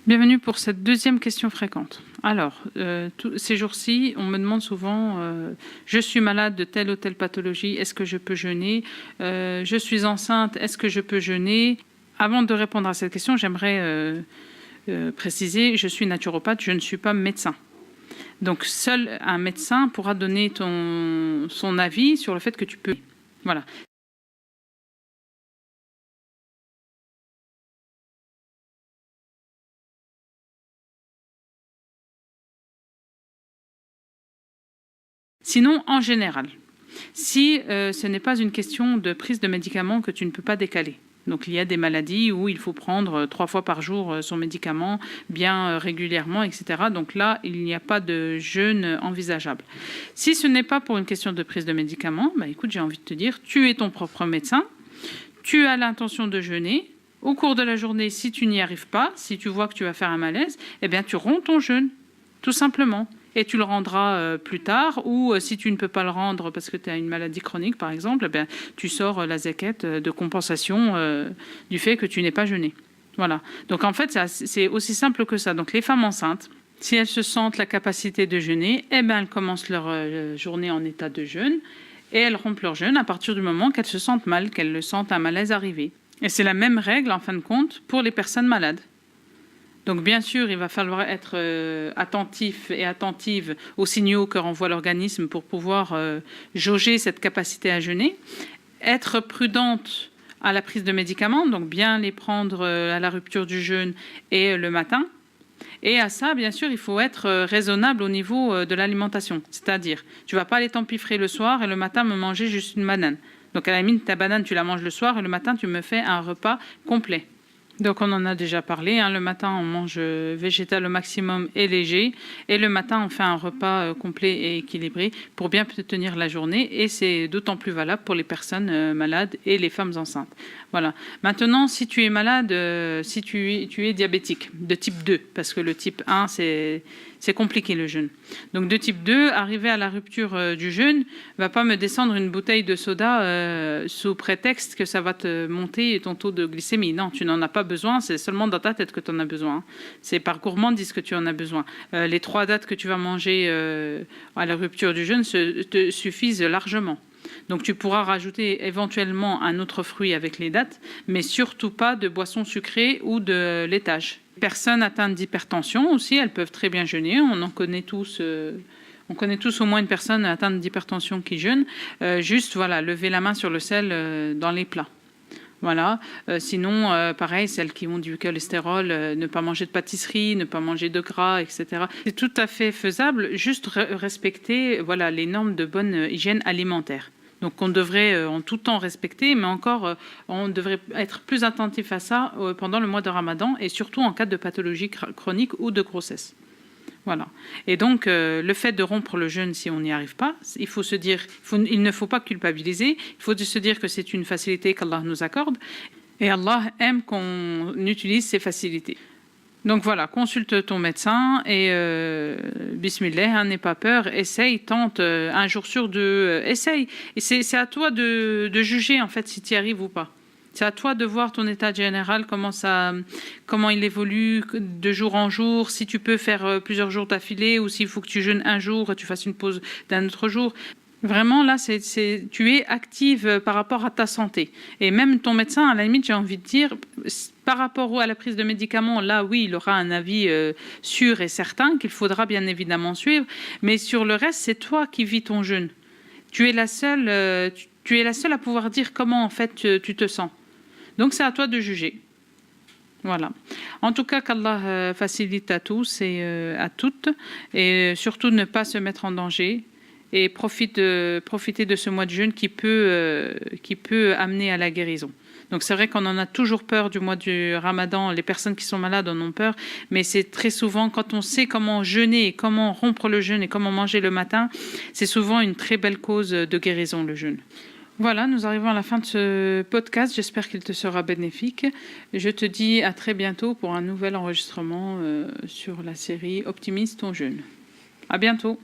Bienvenue pour cette deuxième question fréquente. Alors, ces jours-ci, on me demande souvent je suis malade de telle ou telle pathologie, est-ce que je peux jeûner je suis enceinte, est-ce que je peux jeûner? Avant de répondre à cette question, j'aimerais préciser, je suis naturopathe, je ne suis pas médecin. Donc, seul un médecin pourra donner son avis sur le fait que tu peux. Voilà. Sinon, en général, si ce n'est pas une question de prise de médicaments que tu ne peux pas décaler. Donc il y a des maladies où il faut prendre 3 fois par jour son médicament bien régulièrement, etc. Donc là, il n'y a pas de jeûne envisageable. Si ce n'est pas pour une question de prise de médicaments, bah écoute, j'ai envie de te dire, tu es ton propre médecin, tu as l'intention de jeûner. Au cours de la journée, si tu n'y arrives pas, si tu vois que tu vas faire un malaise, eh bien tu romps ton jeûne, tout simplement. Et tu le rendras plus tard, ou si tu ne peux pas le rendre parce que tu as une maladie chronique, par exemple, eh bien, tu sors la zakat de compensation du fait que tu n'es pas jeûné. Voilà. Donc en fait, c'est aussi simple que ça. Donc les femmes enceintes, si elles se sentent la capacité de jeûner, eh bien, elles commencent leur journée en état de jeûne et elles rompent leur jeûne à partir du moment qu'elles se sentent mal, qu'elles sentent un malaise arriver. Et c'est la même règle, en fin de compte, pour les personnes malades. Donc bien sûr, il va falloir être attentif et attentive aux signaux que renvoie l'organisme pour pouvoir jauger cette capacité à jeûner. Être prudente à la prise de médicaments, donc bien les prendre à la rupture du jeûne et le matin. Et à ça, bien sûr, il faut être raisonnable au niveau de l'alimentation. C'est-à-dire, tu ne vas pas aller t'empiffrer le soir et le matin me manger juste une banane. Donc à la limite, ta banane, tu la manges le soir et le matin, tu me fais un repas complet. Donc on en a déjà parlé, le matin on mange végétal au maximum et léger, et le matin on fait un repas complet et équilibré pour bien tenir la journée, et c'est d'autant plus valable pour les personnes malades et les femmes enceintes. Voilà. Maintenant, si tu es malade, si tu es diabétique de type 2, parce que le type 1 c'est compliqué le jeûne. Donc de type 2, arriver à la rupture du jeûne, va pas me descendre une bouteille de soda sous prétexte que ça va te monter ton taux de glycémie. Non, tu n'en as pas besoin, c'est seulement dans ta tête que tu en as besoin. C'est par gourmandise que tu en as besoin. Les 3 dates que tu vas manger à la rupture du jeûne te suffisent largement. Donc tu pourras rajouter éventuellement un autre fruit avec les dates, mais surtout pas de boissons sucrées ou de laitage. Personnes atteintes d'hypertension aussi, elles peuvent très bien jeûner. On connaît tous au moins une personne atteinte d'hypertension qui jeûne. Juste, voilà, lever la main sur le sel dans les plats. Voilà. Sinon, pareil, celles qui ont du cholestérol, ne pas manger de pâtisserie, ne pas manger de gras, etc. C'est tout à fait faisable, juste respecter voilà, les normes de bonne hygiène alimentaire. Donc on devrait en tout temps respecter, mais encore on devrait être plus attentif à ça pendant le mois de Ramadan, et surtout en cas de pathologie chronique ou de grossesse. Voilà. Et donc, le fait de rompre le jeûne, si on n'y arrive pas, il faut se dire, il ne faut pas culpabiliser, il faut se dire que c'est une facilité qu'Allah nous accorde, et Allah aime qu'on utilise ces facilités. Donc voilà, consulte ton médecin et bismillah, n'aie pas peur, essaye, tente un jour sur deux, essaye. Et c'est à toi de juger en fait si tu y arrives ou pas. C'est à toi de voir ton état général, comment il évolue de jour en jour, si tu peux faire plusieurs jours d'affilée ou s'il faut que tu jeûnes un jour et tu fasses une pause d'un autre jour. Vraiment, là, tu es active par rapport à ta santé. Et même ton médecin, à la limite, j'ai envie de dire, par rapport à la prise de médicaments, là, oui, il aura un avis sûr et certain qu'il faudra bien évidemment suivre. Mais sur le reste, c'est toi qui vis ton jeûne. Tu es la seule à pouvoir dire comment, en fait, tu te sens. Donc, c'est à toi de juger. Voilà. En tout cas, qu'Allah facilite à tous et à toutes. Et surtout, ne pas se mettre en danger. Et profiter de ce mois de jeûne qui peut amener à la guérison. Donc c'est vrai qu'on en a toujours peur du mois du Ramadan, les personnes qui sont malades en ont peur, mais c'est très souvent quand on sait comment jeûner, comment rompre le jeûne et comment manger le matin, c'est souvent une très belle cause de guérison le jeûne. Voilà, nous arrivons à la fin de ce podcast, j'espère qu'il te sera bénéfique. Je te dis à très bientôt pour un nouvel enregistrement sur la série Optimise ton jeûne. À bientôt.